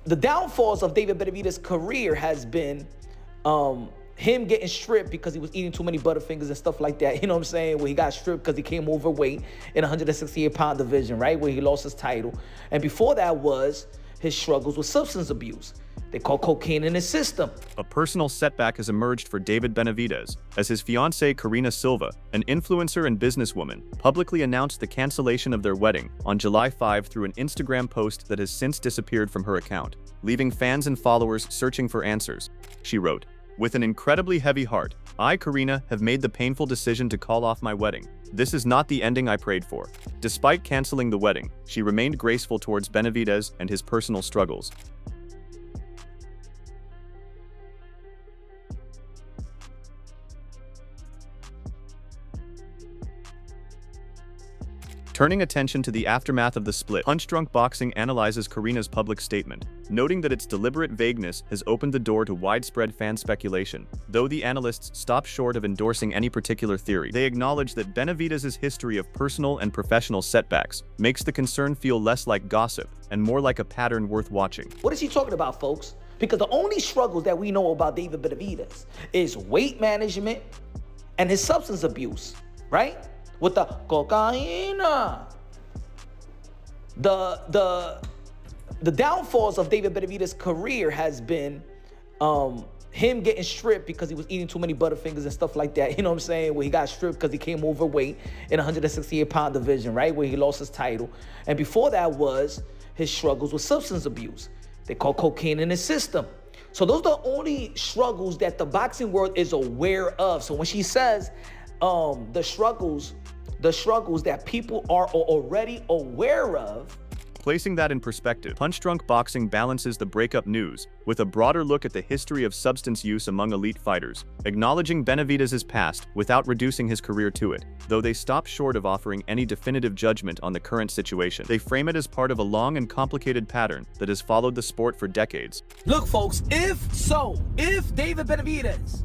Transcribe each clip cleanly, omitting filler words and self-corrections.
the downfalls of David Benavidez's career has been him getting stripped because he was eating too many Butterfingers and stuff like that. You know what I'm saying? Where he got stripped because he came overweight in 168-pound division, right? Where he lost his title. And before that was his struggles with substance abuse. They call cocaine in his system. A personal setback has emerged for David Benavidez as his fiancée Karina Silva, an influencer and businesswoman, publicly announced the cancellation of their wedding on July 5 through an Instagram post that has since disappeared from her account, leaving fans and followers searching for answers. She wrote, "With an incredibly heavy heart, I, Karina, have made the painful decision to call off my wedding. This is not the ending I prayed for." Despite canceling the wedding, she remained graceful towards Benavidez and his personal struggles. Turning attention to the aftermath of the split, Punch Drunk Boxing analyzes Karina's public statement, noting that its deliberate vagueness has opened the door to widespread fan speculation. Though the analysts stop short of endorsing any particular theory, they acknowledge that Benavidez's history of personal and professional setbacks makes the concern feel less like gossip and more like a pattern worth watching. What is he talking about, folks? Because the only struggles that we know about David Benavidez is weight management and his substance abuse, right? With the cocaine. The downfalls of David Benavidez's career has been him getting stripped because he was eating too many Butterfingers and stuff like that. You know what I'm saying? Where he got stripped because he came overweight in 168-pound division, right? Where he lost his title. And before that was his struggles with substance abuse. They call cocaine in his system. So those are the only struggles that the boxing world is aware of. So when she says the struggles that people are already aware of. Placing that in perspective, Punch Drunk Boxing balances the breakup news with a broader look at the history of substance use among elite fighters, acknowledging Benavidez's past without reducing his career to it. Though they stop short of offering any definitive judgment on the current situation, they frame it as part of a long and complicated pattern that has followed the sport for decades. Look, folks, if David Benavidez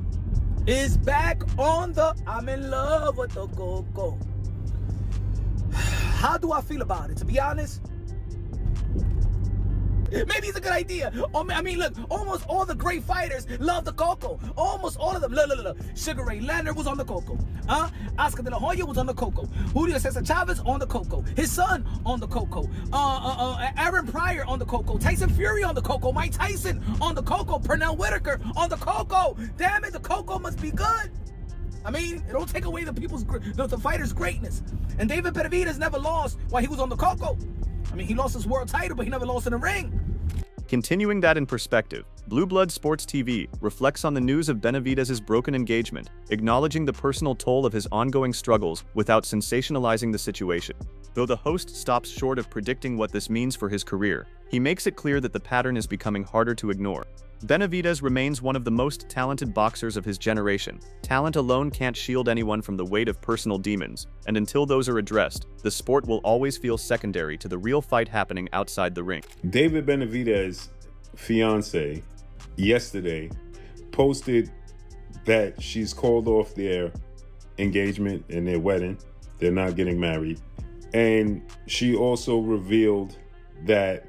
is back on the I'm in love with the go-go, how do I feel about it? To be honest, maybe it's a good idea. I mean, look, almost all the great fighters love the cocoa. Almost all of them. Look. Sugar Ray Leonard was on the cocoa. Oscar De La Hoya was on the cocoa. Julio Cesar Chavez on the cocoa. His son on the cocoa. Aaron Pryor on the cocoa. Tyson Fury on the cocoa. Mike Tyson on the cocoa. Pernell Whitaker on the cocoa. Damn it, the cocoa must be good. I mean, it don't take away the fighter's greatness. And David Benavidez never lost while he was on the cocoa. I mean, he lost his world title, but he never lost in the ring. Continuing that in perspective, Blue Blood Sports TV reflects on the news of Benavidez's broken engagement, acknowledging the personal toll of his ongoing struggles without sensationalizing the situation. Though the host stops short of predicting what this means for his career, he makes it clear that the pattern is becoming harder to ignore. Benavidez remains one of the most talented boxers of his generation. Talent alone can't shield anyone from the weight of personal demons, and until those are addressed, the sport will always feel secondary to the real fight happening outside the ring. David Benavidez's fiance yesterday posted that she's called off their engagement and their wedding. They're not getting married. And she also revealed that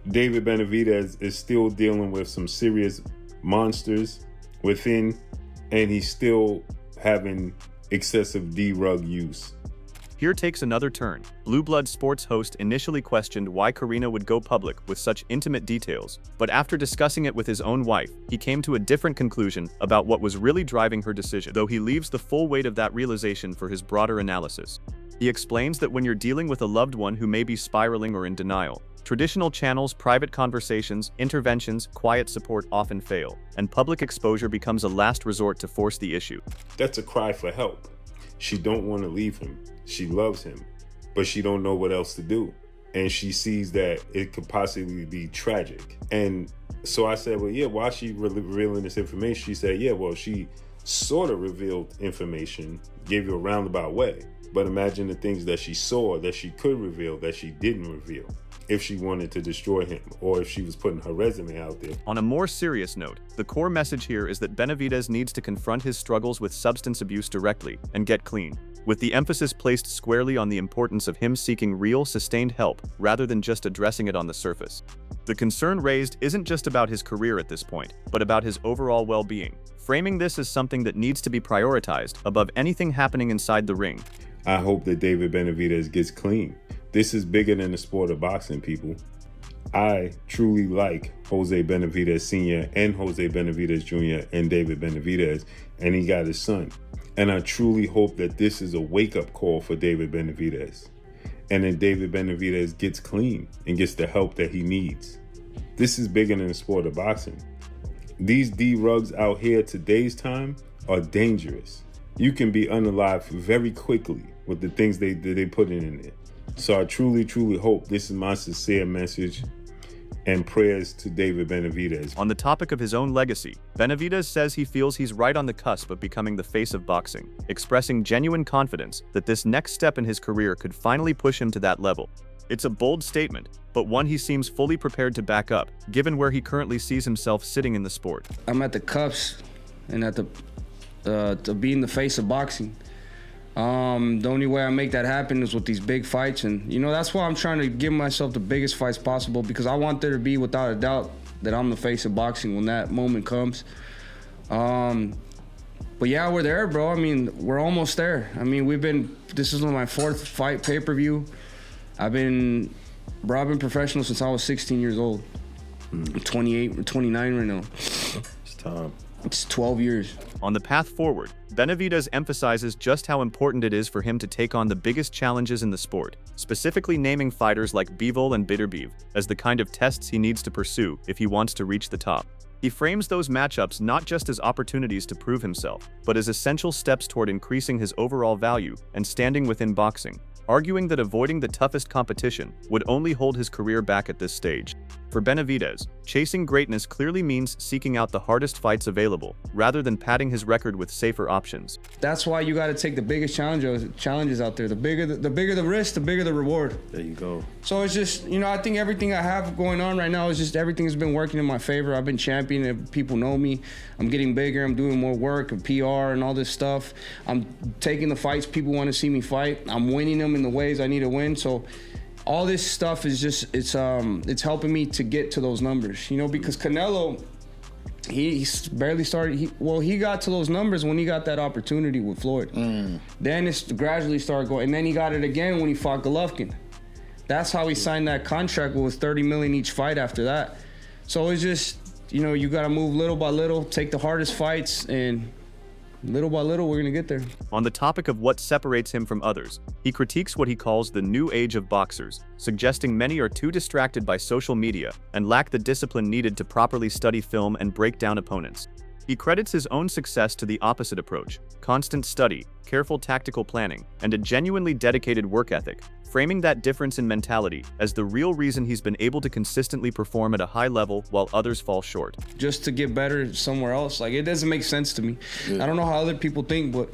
David Benavidez is still dealing with some serious monsters within, and he's still having excessive drug use. Here takes another turn. Blue Blood Sports host initially questioned why Karina would go public with such intimate details, but after discussing it with his own wife, he came to a different conclusion about what was really driving her decision, though he leaves the full weight of that realization for his broader analysis. He explains that when you're dealing with a loved one who may be spiraling or in denial, traditional channels, private conversations, interventions, quiet support often fail, and public exposure becomes a last resort to force the issue. That's a cry for help. She don't want to leave him. She loves him, but she don't know what else to do. And she sees that it could possibly be tragic. And so I said, well, yeah, why is she revealing this information? She said, yeah, well, she sort of revealed information, gave you a roundabout way. But imagine the things that she saw that she could reveal that she didn't reveal, if she wanted to destroy him or if she was putting her resume out there. On a more serious note, the core message here is that Benavidez needs to confront his struggles with substance abuse directly and get clean. with the emphasis placed squarely on the importance of him seeking real, sustained help rather than just addressing it on the surface. The concern raised isn't just about his career at this point, but about his overall well-being, framing this as something that needs to be prioritized above anything happening inside the ring. I hope that David Benavidez gets clean. This is bigger than the sport of boxing, people. I truly like Jose Benavidez Sr. and Jose Benavidez Jr. and David Benavidez, and he got his son. And I truly hope that this is a wake-up call for David Benavidez. And then David Benavidez gets clean and gets the help that he needs. This is bigger than the sport of boxing. These D-rugs out here today's time are dangerous. You can be unalive very quickly with the things they put in there. So I truly, truly hope, this is my sincere message and prayers to David Benavidez. On the topic of his own legacy, Benavidez says he feels he's right on the cusp of becoming the face of boxing, expressing genuine confidence that this next step in his career could finally push him to that level. It's a bold statement, but one he seems fully prepared to back up, given where he currently sees himself sitting in the sport. I'm at the cusp and at to being the face of boxing. The only way I make that happen is with these big fights, and that's why I'm trying to give myself the biggest fights possible, because I want there to be, without a doubt, that I'm the face of boxing when that moment comes. But yeah, we're there, bro. I mean, we're almost there. I mean, this is my 4th fight pay-per-view. I've been professional since I was 16 years old. I'm 28 or 29 right now. It's time. It's 12 years. On the path forward, Benavidez emphasizes just how important it is for him to take on the biggest challenges in the sport, specifically naming fighters like Bivol and Bitterbeev as the kind of tests he needs to pursue if he wants to reach the top. He frames those matchups not just as opportunities to prove himself, but as essential steps toward increasing his overall value and standing within boxing, arguing that avoiding the toughest competition would only hold his career back at this stage. For Benavidez, chasing greatness clearly means seeking out the hardest fights available, rather than padding his record with safer options. That's why you got to take the biggest challenges out there. The bigger the risk, the bigger the reward. There you go. So it's just, I think everything I have going on right now is just everything has been working in my favor. I've been champion, people know me. I'm getting bigger, I'm doing more work, and PR and all this stuff. I'm taking the fights people want to see me fight. I'm winning them in the ways I need to win. So all this stuff is just, it's helping me to get to those numbers, because Canelo, he barely started, he got to those numbers when he got that opportunity with Floyd. Then it gradually started going, and then he got it again when he fought Golovkin. That's how he signed that contract with $30 million each fight after that. So it's just, you got to move little by little, take the hardest fights, and little by little, we're gonna get there. On the topic of what separates him from others, he critiques what he calls the new age of boxers, suggesting many are too distracted by social media and lack the discipline needed to properly study film and break down opponents. He credits his own success to the opposite approach: constant study, careful tactical planning, and a genuinely dedicated work ethic, framing that difference in mentality as the real reason he's been able to consistently perform at a high level while others fall short. Just to get better somewhere else, it doesn't make sense to me. Yeah. I don't know how other people think, but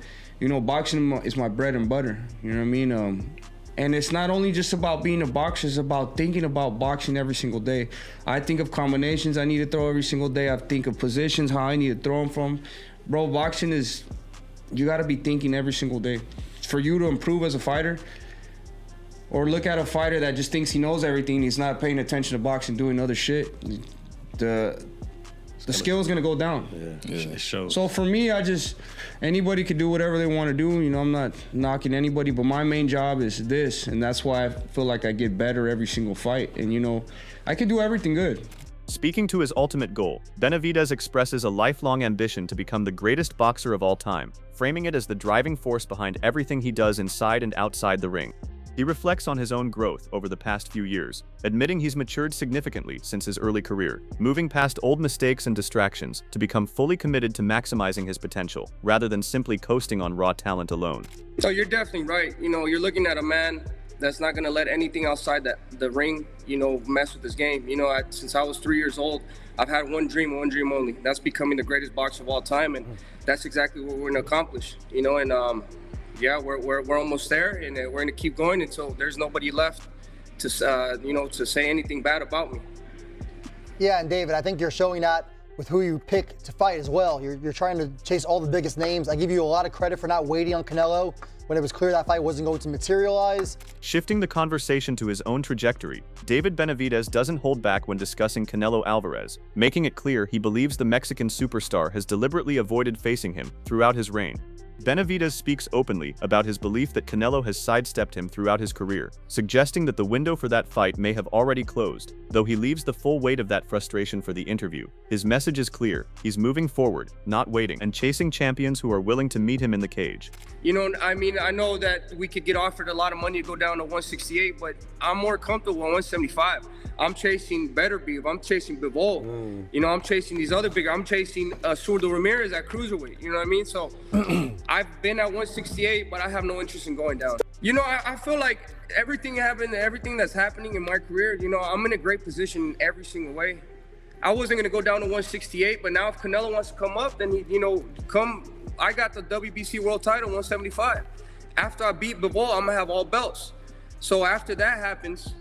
boxing is my bread and butter. You know what I mean? And it's not only just about being a boxer, it's about thinking about boxing every single day. I think of combinations I need to throw every single day. I think of positions, how I need to throw them from. Bro, boxing is, you gotta be thinking every single day. For you to improve as a fighter, or look at a fighter that just thinks he knows everything, he's not paying attention to boxing, doing other shit, the skill is gonna go down. Yeah, it shows. So for me, anybody could do whatever they want to do. I'm not knocking anybody, but my main job is this, and that's why I feel like I get better every single fight. And I can do everything good. Speaking to his ultimate goal, Benavidez expresses a lifelong ambition to become the greatest boxer of all time, framing it as the driving force behind everything he does inside and outside the ring. He reflects on his own growth over the past few years, admitting he's matured significantly since his early career, moving past old mistakes and distractions to become fully committed to maximizing his potential, rather than simply coasting on raw talent alone. So you're definitely right. You're looking at a man that's not going to let anything outside the ring, mess with his game. Since I was 3 years old, I've had one dream only. That's becoming the greatest boxer of all time, and that's exactly what we're going to accomplish. Yeah, we're almost there, and we're going to keep going until there's nobody left to say anything bad about me. Yeah, and David, I think you're showing that with who you pick to fight as well. You're trying to chase all the biggest names. I give you a lot of credit for not waiting on Canelo when it was clear that fight wasn't going to materialize. Shifting the conversation to his own trajectory, David Benavidez doesn't hold back when discussing Canelo Alvarez, making it clear he believes the Mexican superstar has deliberately avoided facing him throughout his reign. Benavidez speaks openly about his belief that Canelo has sidestepped him throughout his career, suggesting that the window for that fight may have already closed. Though he leaves the full weight of that frustration for the interview, his message is clear: he's moving forward, not waiting, and chasing champions who are willing to meet him in the cage. You know, I mean, I know that we could get offered a lot of money to go down to 168, but I'm more comfortable at 175. I'm chasing better beef. I'm chasing Bivol. You know, I'm chasing these other bigger. I'm chasing Zurdo Ramirez at cruiserweight. You know what I mean? So I've been at 168, but I have no interest in going down. You know, I feel like everything that's happening in my career, you know, I'm in a great position in every single way. I wasn't going to go down to 168, but now if Canelo wants to come up, then he, you know, I got the WBC world title 175. After I beat Bivol, I'm going to have all belts. So after that happens,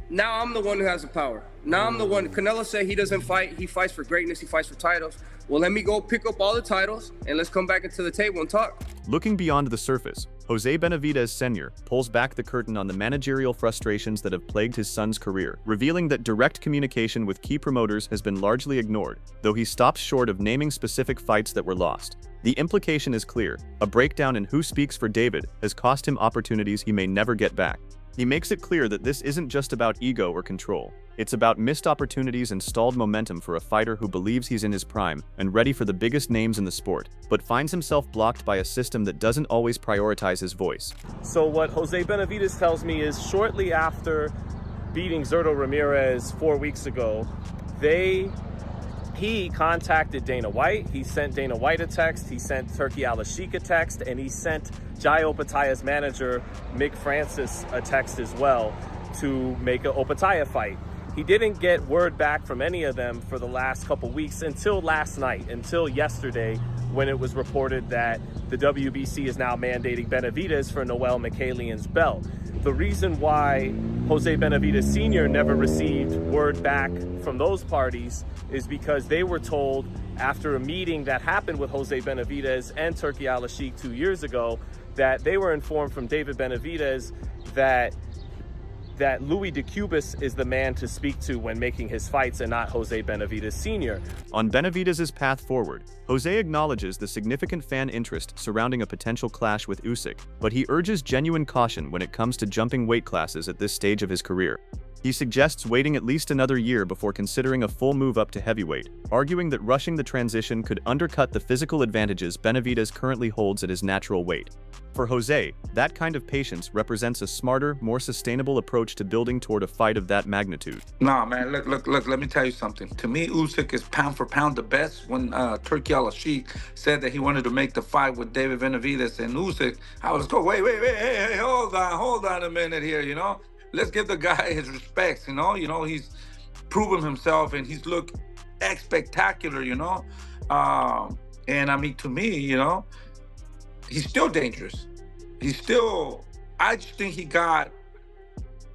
now I'm the one who has the power. Now I'm the one. Canelo said he doesn't fight. He fights for greatness. He fights for titles. Well, let me go pick up all the titles and let's come back into the table and talk. Looking beyond the surface, Jose Benavidez Sr. pulls back the curtain on the managerial frustrations that have plagued his son's career, revealing that direct communication with key promoters has been largely ignored, though he stops short of naming specific fights that were lost. The implication is clear: a breakdown in who speaks for David has cost him opportunities he may never get back. He makes it clear that this isn't just about ego or control. It's about missed opportunities and stalled momentum for a fighter who believes he's in his prime and ready for the biggest names in the sport, but finds himself blocked by a system that doesn't always prioritize his voice. So what Jose Benavidez tells me is shortly after beating Zurdo Ramirez 4 weeks ago, he contacted Dana White. He sent Dana White a text, he sent Turki Al-Ashik a text, and he sent Jai Opetaya's manager, Mick Francis, a text as well to make an Opetaya fight. He didn't get word back from any of them for the last couple weeks until last night, until yesterday, when it was reported that the WBC is now mandating Benavidez for Noel Mikhailian's belt. The reason why Jose Benavidez Sr. never received word back from those parties is because they were told after a meeting that happened with Jose Benavidez and Turki Al-Ashik 2 years ago that they were informed from David Benavidez that Louis DeCubas is the man to speak to when making his fights and not Jose Benavidez Sr. On Benavidez's path forward, Jose acknowledges the significant fan interest surrounding a potential clash with Usyk, but he urges genuine caution when it comes to jumping weight classes at this stage of his career. He suggests waiting at least another year before considering a full move up to heavyweight, arguing that rushing the transition could undercut the physical advantages Benavidez currently holds at his natural weight. For Jose, that kind of patience represents a smarter, more sustainable approach to building toward a fight of that magnitude. Nah, man, look, let me tell you something. To me, Usyk is pound for pound the best. When Turki Al-Ashik said that he wanted to make the fight with David Benavidez and Usyk, I was going, wait, hey, hold on a minute here, you know? Let's give the guy his respects, you know? He's proven himself and he's looked spectacular, you know? And I mean, to me, you know, he's still dangerous. I just think he got,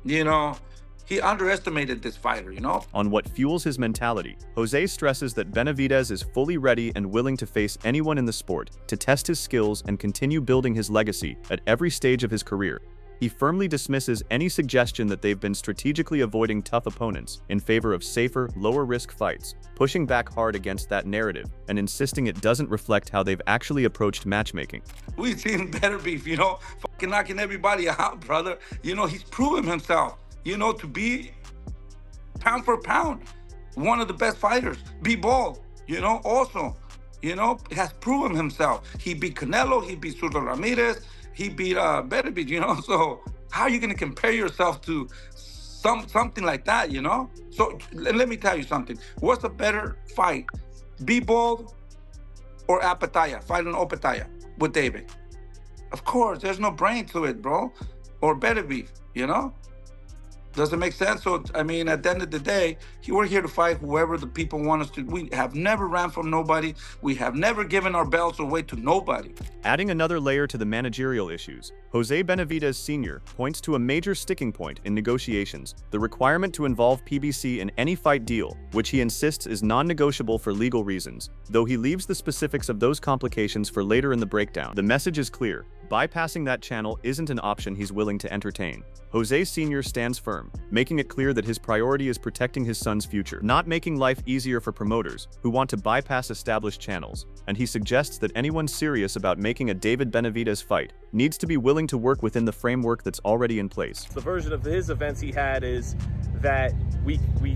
you know, he underestimated this fighter, you know? On what fuels his mentality, Jose stresses that Benavidez is fully ready and willing to face anyone in the sport, to test his skills and continue building his legacy at every stage of his career. He firmly dismisses any suggestion that they've been strategically avoiding tough opponents in favor of safer, lower-risk fights, pushing back hard against that narrative and insisting it doesn't reflect how they've actually approached matchmaking. We've seen better beef, you know, fucking knocking everybody out, brother. You know, he's proven himself, you know, to be pound for pound one of the best fighters. Be bold, you know, also, you know, has proven himself. He beat Canelo, he beat Zurdo Ramirez, he beat Benavidez, you know, so how are you going to compare yourself to something like that, you know? So let me tell you something. What's a better fight? Be bold or Opetaya, fight on Opetaya with David? Of course, there's no brain to it, bro. Or Benavidez, you know? Does it make sense? So, I mean, at the end of the day, we're here to fight whoever the people want us to. We have never ran from nobody. We have never given our belts away to nobody. Adding another layer to the managerial issues, Jose Benavidez Sr. points to a major sticking point in negotiations, the requirement to involve PBC in any fight deal, which he insists is non-negotiable for legal reasons, though he leaves the specifics of those complications for later in the breakdown. The message is clear. Bypassing that channel isn't an option he's willing to entertain. Jose Sr. stands firm, making it clear that his priority is protecting his son's future, not making life easier for promoters who want to bypass established channels, and he suggests that anyone serious about making a David Benavidez fight needs to be willing to work within the framework that's already in place. The version of his events he had is that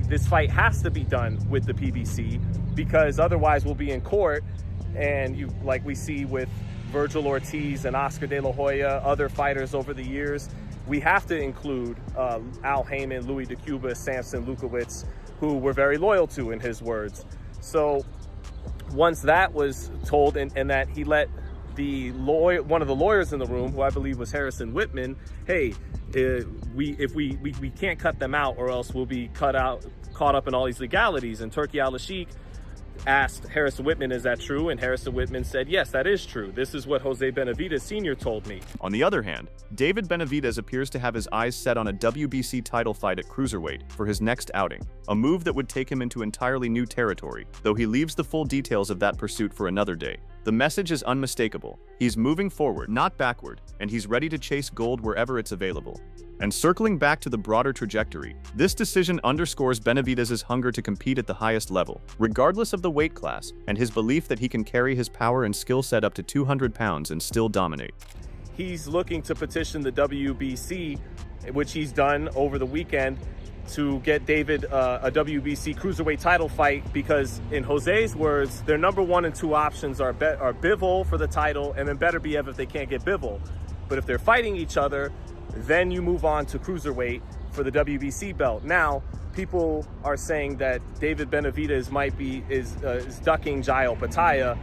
this fight has to be done with the PBC, because otherwise we'll be in court, and like we see with Virgil Ortiz and Oscar De La Hoya, other fighters over the years, we have to include Al Heyman, Louis DeCuba, Samson Lukowicz, who we're very loyal to, in his words. So once that was told, and that he let one of the lawyers in the room, who I believe was Harrison Whitman, hey, we can't cut them out, or else we'll be caught up in all these legalities. And Turki Al-Sheikh asked Harrison Whitman, is that true? And Harrison Whitman said, yes, that is true. This is what Jose Benavidez Sr. told me. On the other hand, David Benavidez appears to have his eyes set on a WBC title fight at cruiserweight for his next outing, a move that would take him into entirely new territory, though he leaves the full details of that pursuit for another day. The message is unmistakable. He's moving forward, not backward, and he's ready to chase gold wherever it's available. And circling back to the broader trajectory, this decision underscores Benavidez's hunger to compete at the highest level, regardless of the weight class, and his belief that he can carry his power and skill set up to 200 pounds and still dominate. He's looking to petition the WBC, which he's done over the weekend, to get David a WBC cruiserweight title fight, because in Jose's words, their number 1 and 2 options are Bivol for the title, and then Beterbiev if they can't get Bivol. But if they're fighting each other, then you move on to cruiserweight for the WBC belt. Now, people are saying that David Benavidez is ducking Jai Opetaia,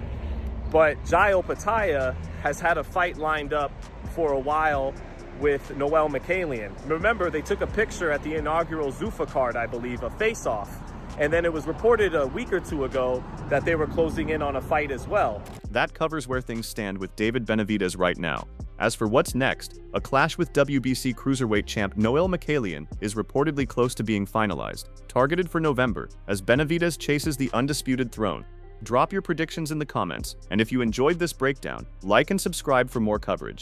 but Jai Opetaia has had a fight lined up for a while with Noel Mikhailian. Remember, they took a picture at the inaugural Zuffa card, I believe, a face-off. And then it was reported a week or two ago that they were closing in on a fight as well. That covers where things stand with David Benavidez right now. As for what's next, a clash with WBC cruiserweight champ Noel Mikhailian is reportedly close to being finalized, targeted for November, as Benavidez chases the undisputed throne. Drop your predictions in the comments, and if you enjoyed this breakdown, like and subscribe for more coverage.